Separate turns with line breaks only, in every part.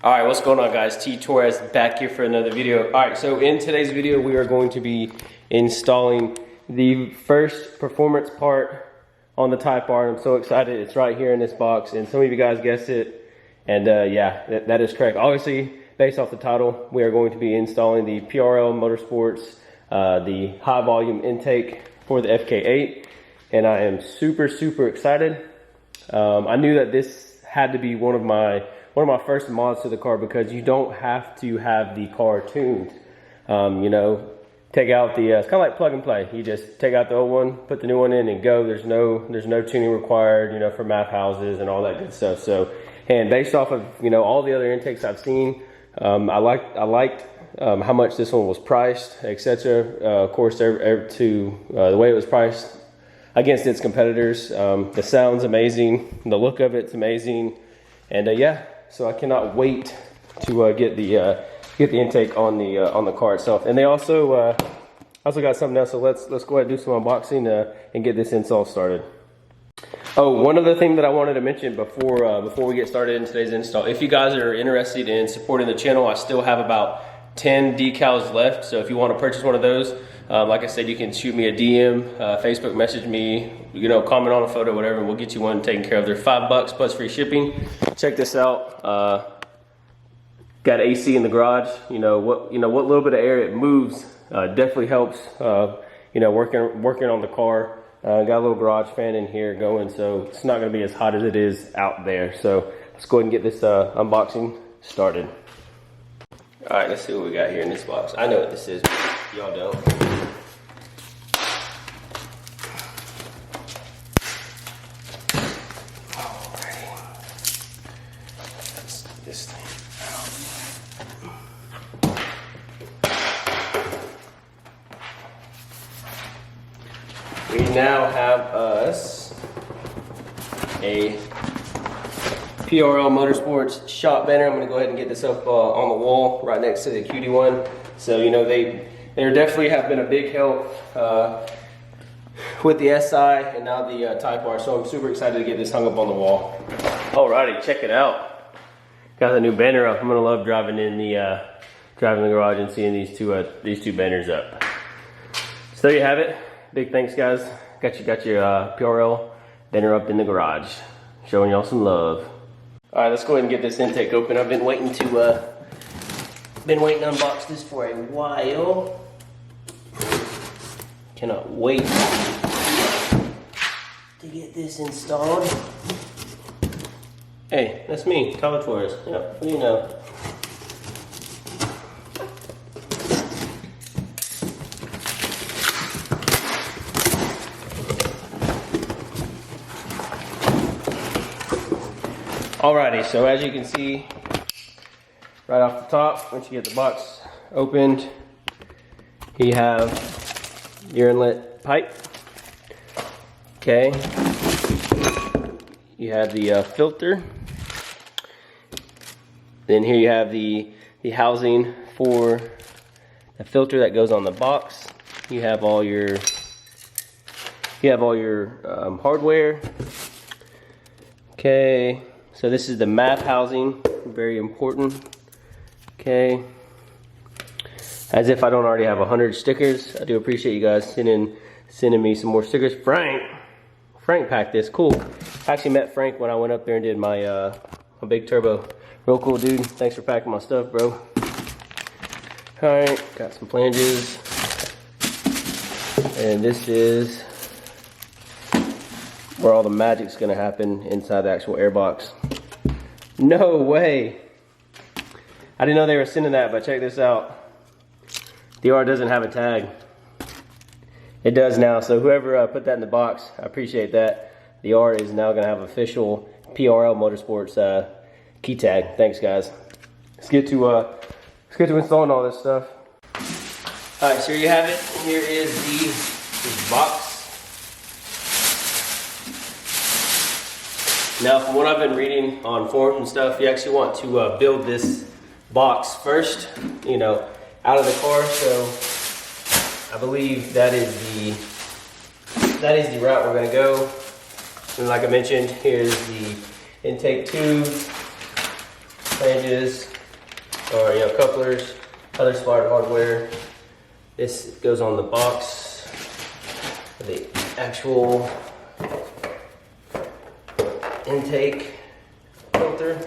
All right, what's going on, guys? T Torres back here for another video. All right, so in today's video, we are going to be installing the first performance part on the Type R. I'm so excited. It's right here in this box, and some of you guys guessed it. And yeah, that is correct. Obviously, based off the title, we are going to be installing the PRL Motorsports, the high volume intake for the FK8. And I am super excited. I knew that this had to be one of my first mods to the car, because you don't have to have the car tuned. You know, take out the, it's kind of like plug and play. You just take out the old one, put the new one in and go. There's no tuning required, you know, for map houses and all that good stuff. So, and based off of, you know, all the other intakes I've seen, I liked how much this one was priced, etc. Of course, to the way it was priced against its competitors. The sound's amazing, the look of it's amazing, and yeah. So I cannot wait to get the intake on the car itself. And they also got something else. So let's go ahead and do some unboxing and get this install started. Oh, one other thing that I wanted to mention before we get started in today's install. If you guys are interested in supporting the channel, I still have about 10 decals left. So if you want to purchase one of those, like I said, you can shoot me a DM, Facebook message me, you know, comment on a photo, whatever, and we'll get you one taken care of. They're $5 plus free shipping. Check this out. Got AC in the garage. You know what little bit of air it moves definitely helps. You know, working on the car. Got a little garage fan in here going, so it's not going to be as hot as it is out there. So let's go ahead and get this unboxing started. All right, let's see what we got here in this box. I know what this is, but y'all don't. Alrighty. Let's get this thing out. We now have us a PRL Motorsports shop banner. I'm going to go ahead and get this up on the wall right next to the cutie one. So, you know, they definitely have been a big help with the SI and now the Type R. So I'm super excited to get this hung up on the wall. Alrighty, check it out. Got the new banner up. I'm going to love driving the garage and seeing these two banners up. So there you have it. Big thanks, guys. Got your PRL banner up in the garage, showing y'all some love. All right, let's go ahead and get this intake open. I've been waiting to unbox this for a while. Cannot wait to get this installed. Hey, that's me, Tyler Torres. Yeah, what do you know? Alrighty, so as you can see, right off the top, once you get the box opened, you have your inlet pipe. Okay. You have the filter. Then here you have the housing for the filter that goes on the box. You have all your hardware. Okay. So this is the map housing, very important. Okay. As if I don't already have 100 stickers. I do appreciate you guys sending me some more stickers. Frank packed this, cool. I actually met Frank when I went up there and did my big turbo. Real cool dude, thanks for packing my stuff, bro. All right, got some flanges. And this is where all the magic's gonna happen inside the actual airbox. No way. I didn't know they were sending that, but check this out. The R doesn't have a tag. It does now, so whoever put that in the box, I appreciate that. The R is now gonna have official PRL Motorsports key tag. Thanks, guys. Let's get to installing all this stuff. All right, so here you have it. Here is the box. Now, from what I've been reading on forums and stuff, you actually want to build this box first, you know, out of the car. So I believe that is the route we're going to go. And like I mentioned, here's the intake tube flanges, or couplers, other smart hardware. This goes on the box, the actual intake filter.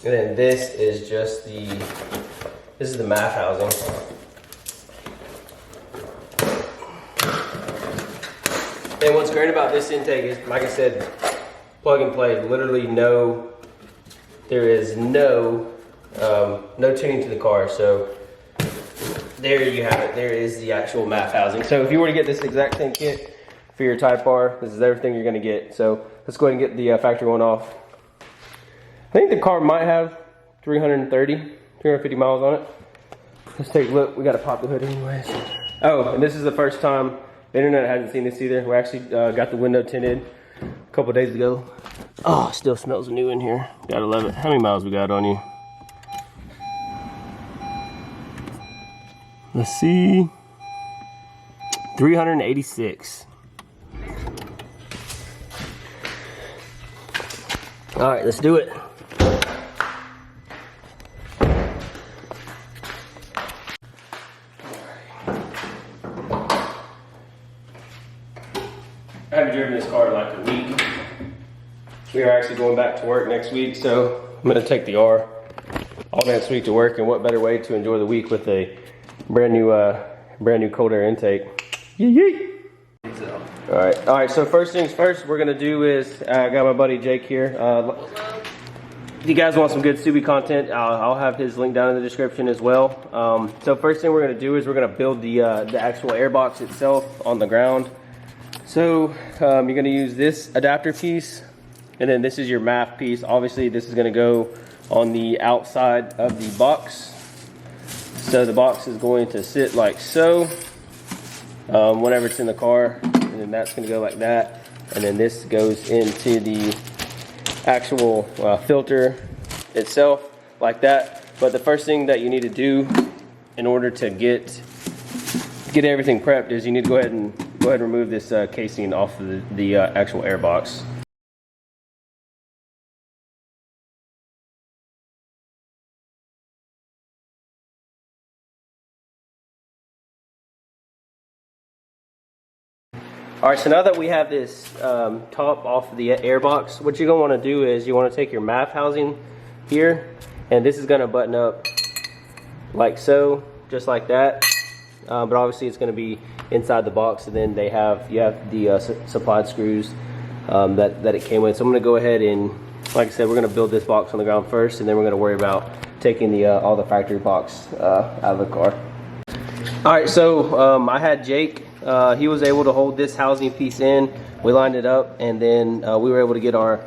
And then this is just this is the MAF housing. And what's great about this intake is, like I said, plug and play. Literally there is no tuning to the car. So there you have it. There is the actual MAF housing. So if you were to get this exact same kit for your Type R, this is everything you're gonna get. So let's go ahead and get the factory one off. I think the car might have 350 miles on it. Let's take a look. We gotta pop the hood anyways. Oh, and this is the first time the internet hasn't seen this either. We actually got the window tinted a couple days ago. Oh, still smells new in here. Gotta love it. How many miles we got on you? Let's see. 386. All right, let's do it. I haven't driven this car in like a week. We are actually going back to work next week, so I'm gonna take the R all next week to work, and what better way to enjoy the week with a brand new cold air intake. Yee. All right, so first things first, we're gonna do is, I got my buddy Jake here. If you guys want some good Civic content, I'll have his link down in the description as well. So first thing we're gonna do is we're gonna build the actual airbox itself on the ground. So you're gonna use this adapter piece, and then this is your MAF piece. Obviously this is gonna go on the outside of the box. So the box is going to sit like so whenever it's in the car, and then that's gonna go like that. And then this goes into the actual filter itself like that. But the first thing that you need to do in order to get everything prepped is you need to go ahead and remove this casing off of the actual airbox. All right, so now that we have this top off of the airbox, what you're gonna wanna do is you wanna take your MAF housing here, and this is gonna button up like so, just like that. But obviously it's gonna be inside the box, and then you have the supplied screws that it came with. So I'm gonna go ahead and, like I said, we're gonna build this box on the ground first, and then we're gonna worry about taking all the factory box out of the car. All right, so I had Jake. He was able to hold this housing piece in. We lined it up, and then we were able to get our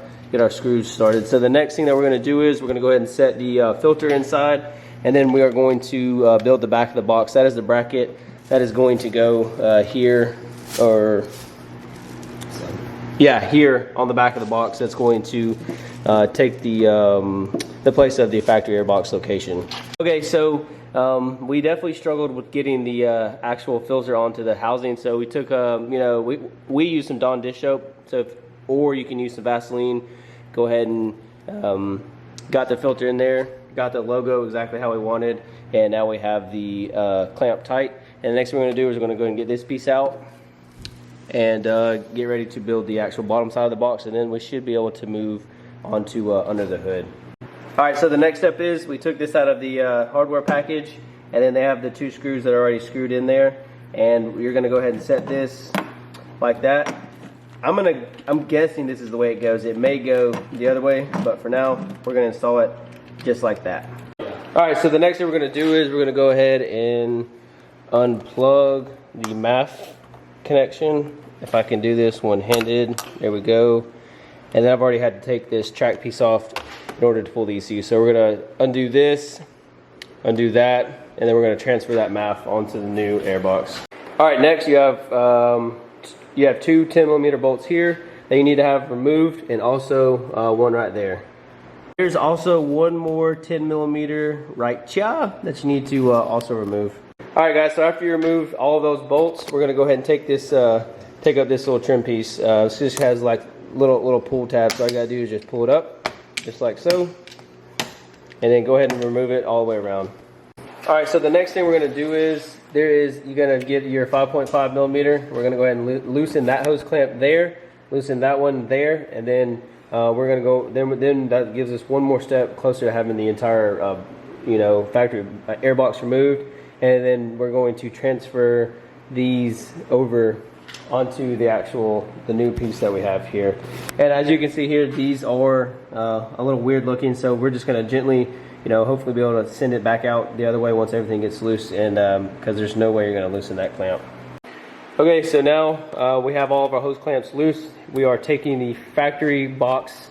screws started. So the next thing that we're gonna do is we're gonna go ahead and set the filter inside, and then we are going to build the back of the box. That is the bracket that is going to go here, or yeah, here on the back of the box. That's going to take the place of the factory airbox location. Okay, so we definitely struggled with getting the actual filter onto the housing. So we took, we used some Dawn dish soap. So, or you can use some Vaseline. Go ahead and got the filter in there. Got the logo exactly how we wanted, and now we have the clamp tight. And the next thing we're gonna do is we're gonna go ahead and get this piece out and get ready to build the actual bottom side of the box, and then we should be able to move onto under the hood. All right, so the next step is we took this out of the hardware package, and then they have the 2 screws that are already screwed in there, and you're gonna go ahead and set this like that. I'm guessing this is the way it goes. It may go the other way, but for now, we're gonna install it just like that. All right, so the next thing we're gonna do is we're gonna go ahead and unplug the MAF connection. If I can do this one-handed, there we go. And then I've already had to take this track piece off in order to pull the ECU. So we're gonna undo this, undo that, and then we're gonna transfer that MAF onto the new airbox. All right, next you have 2 10mm bolts here that you need to have removed, and also one right there. There's also one more 10mm right here that you need to also remove. All right, guys, so after you remove all of those bolts, we're gonna go ahead and take this, take up this little trim piece. This just has like little pull tabs. So all you gotta do is just pull it up, just like so. and then go ahead and remove it all the way around. All right, so the next thing we're gonna do is, you're gonna get your 5.5 millimeter. We're gonna go ahead and loosen that hose clamp there, loosen that one there, and then we're gonna go, then that gives us one more step closer to having the entire, you know, factory air box removed. And then we're going to transfer these over onto the new piece that we have here. And as you can see here, these are a little weird looking, so we're just gonna gently, you know, hopefully be able to send it back out the other way once everything gets loose, and because there's no way you're gonna loosen that clamp. Okay, so now we have all of our hose clamps loose. We are taking the factory box,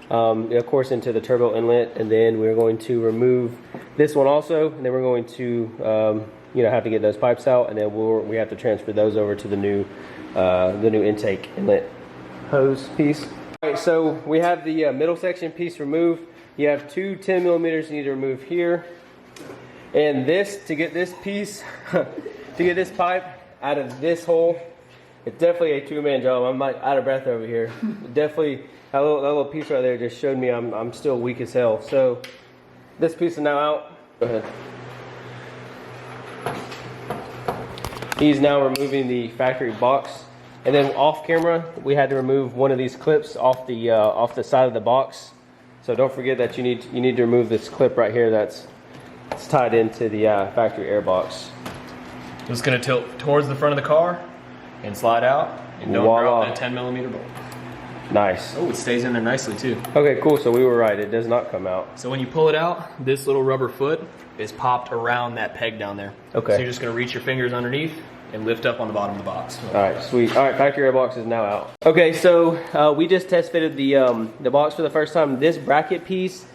of course, into the turbo inlet, and then we're going to remove this one also, and then we're going to you know, have to get those pipes out, and then we have to transfer those over to the new intake inlet hose piece. All right, so we have the middle section piece removed. You have two 10 millimeters you need to remove here, and this, to get this piece, to get this pipe out of this hole, it's definitely a two-man job. I'm like out of breath over here. Definitely, that little piece right there just showed me I'm still weak as hell. So this piece is now out. Go ahead. He's now removing the factory box, and then off camera we had to remove one of these clips off the side of the box. So don't forget that you need to remove this clip right here that's tied into the factory air box.
It's going to tilt towards the front of the car and slide out, and don't drop that 10 millimeter bolt.
Nice.
Oh, it stays in there nicely too.
Okay, cool. So we were right. It does not come out.
So when you pull it out, this little rubber foot is popped around that peg down there.
Okay.
So you're just going to reach your fingers underneath and lift up on the bottom of the box.
All right, sweet. All right, factory air box is now out. Okay, so we just test fitted the box for the first time. This bracket piece,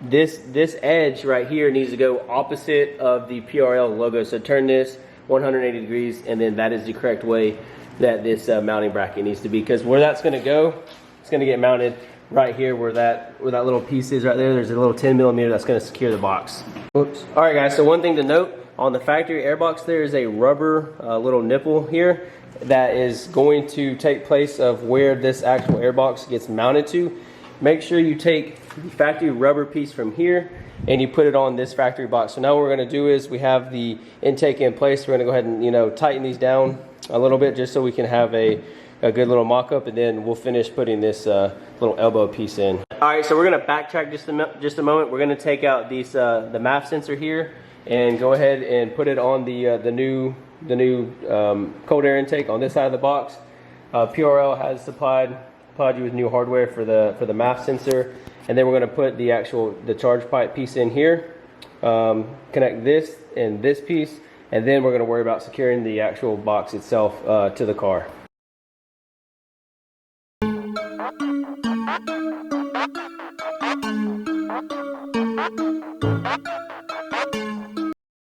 this edge right here needs to go opposite of the PRL logo. So turn this 180 degrees, and then that is the correct way that this mounting bracket needs to be. Because where that's going to go, it's going to get mounted right here where that little piece is right there. There's a little 10 millimeter that's going to secure the box. Oops. All right, guys. So one thing to note. On the factory airbox, there is a rubber little nipple here that is going to take place of where this actual airbox gets mounted to. Make sure you take the factory rubber piece from here and you put it on this factory box. So now what we're going to do is we have the intake in place. We're going to go ahead and, you know, tighten these down a little bit just so we can have a good little mock-up, and then we'll finish putting this little elbow piece in. All right, so we're going to backtrack just a moment. We're going to take out these the MAF sensor here and go ahead and put it on the new cold air intake on this side of the box. PRL has supplied you with new hardware for the MAF sensor, and then we're going to put the charge pipe piece in here, connect this and this piece, and then we're going to worry about securing the actual box itself to the car.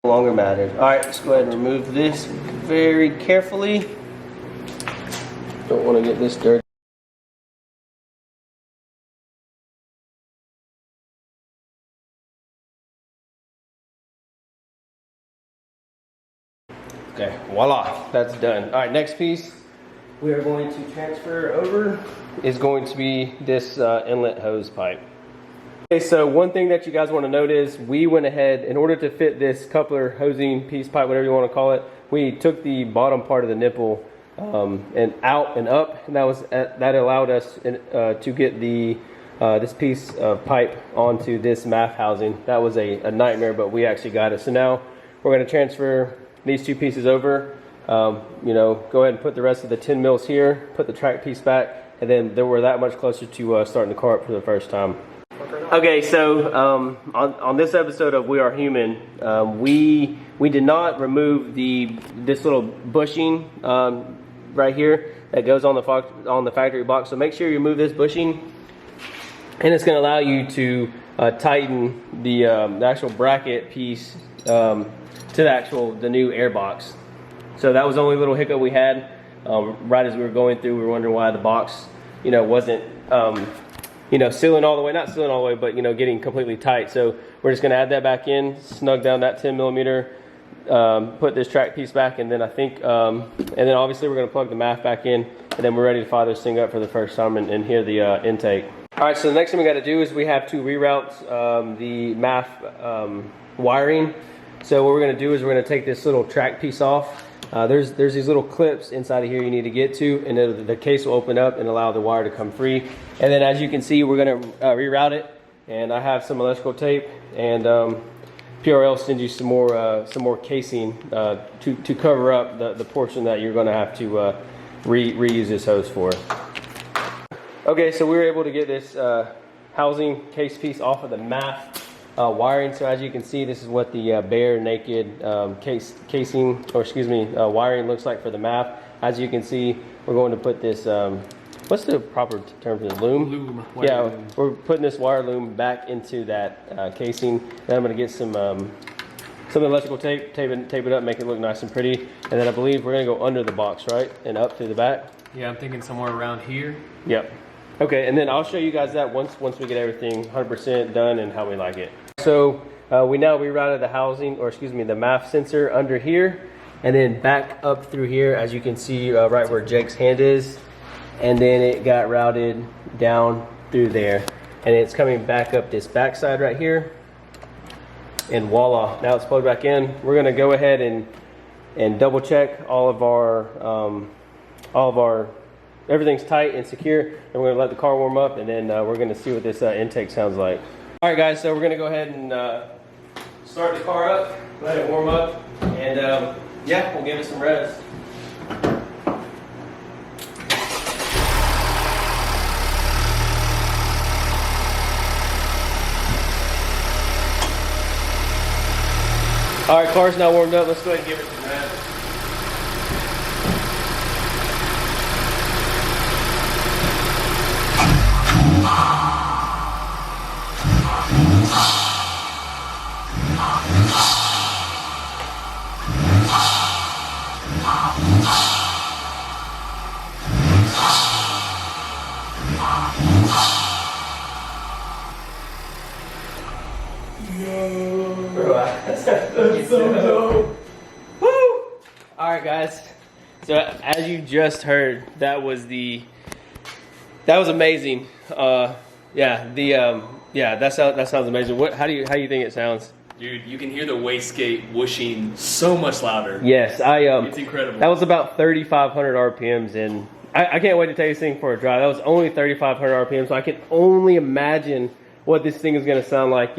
Longer matters. All right, let's go ahead and remove this very carefully. Don't want to get this dirty. Okay, voila, that's done. All right, next piece we are going to transfer over is going to be this inlet hose pipe. Okay, so one thing that you guys want to note is we went ahead, in order to fit this coupler, hosing, piece pipe, whatever you want to call it, we took the bottom part of the nipple and out and up, and that allowed us to get this piece of pipe onto this MAF housing. That was a nightmare, but we actually got it. So now we're going to transfer these two pieces over. You know, go ahead and put the rest of the 10 mils here, put the track piece back, and then we're that much closer to starting the car up for the first time. Okay, so on this episode of We Are Human, we did not remove this little bushing right here that goes on the factory box. So make sure you remove this bushing, and it's going to allow you to tighten the actual bracket piece to the new air box. So that was the only little hiccup we had right as we were going through. We were wondering why the box, you know, wasn't sealing all the way, not sealing all the way, but, you know, getting completely tight. So we're just going to add that back in, snug down that 10 millimeter, put this track piece back, and then I think, and then obviously we're going to plug the MAF back in, and then we're ready to fire this thing up for the first time and hear the intake. All right, so the next thing we got to do is we have to reroute the MAF wiring. So what we're going to do is we're going to take this little track piece off. There's these little clips inside of here you need to get to, and the case will open up and allow the wire to come free. And then as you can see, we're going to reroute it. And I have some electrical tape, and PRL sends you some more casing to cover up the portion that you're going to have to reuse this hose for. Okay, so we were able to get this housing case piece off of the MAF wiring. So as you can see, this is what the bare naked casing, or excuse me, wiring looks like for the MAF. As you can see, we're going to put this, what's the proper term for the loom?
Loom.
Yeah,
Loom.
we're putting this wire loom back into that casing. Then I'm going to get some electrical tape, tape it up, make it look nice and pretty. And then I believe we're going to go under the box, right? And up through the back.
Yeah, I'm thinking somewhere around here.
Yep. Okay, and then I'll show you guys that once we get everything 100% done and how we like it. So we now rerouted the housing, or excuse me, the MAF sensor under here, and then back up through here, as you can see right where Jake's hand is, and then it got routed down through there, and it's coming back up this backside right here, and voila, now it's plugged back in. We're gonna go ahead and double check all of our everything's tight and secure, and we're gonna let the car warm up, and then we're gonna see what this intake sounds like. All right, guys, so we're gonna go ahead and start the car up, let it warm up, and yeah, we'll give it some revs. All right, car's now warmed up. Let's go ahead and give it some revs. That's so dope. Woo! All right, guys. So as you just heard, that was amazing. That sounds amazing. How do you think it sounds?
Dude, you can hear the wastegate whooshing so much louder.
Yes,
it's incredible.
That was about 3,500 RPMs, and I can't wait to take this thing for a drive. That was only 3,500 RPMs, so I can only imagine what this thing is going to sound like.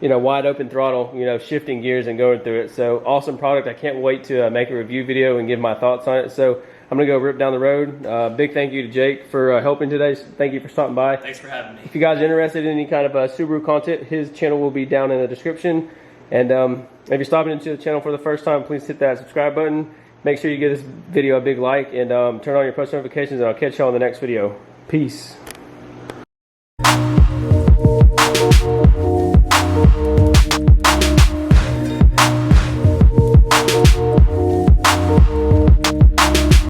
Wide open throttle, shifting gears and going through it. So awesome product. I can't wait to make a review video and give my thoughts on it. So I'm gonna go rip down the road. Big thank you to Jake for helping today. Thank you for stopping by.
Thanks for having me.
If you guys are interested in any kind of Subaru content, his channel will be down in the description. And if you're stopping into the channel for the first time, please hit that subscribe button. Make sure you give this video a big like, and turn on your post notifications, and I'll catch you on the next video. Peace.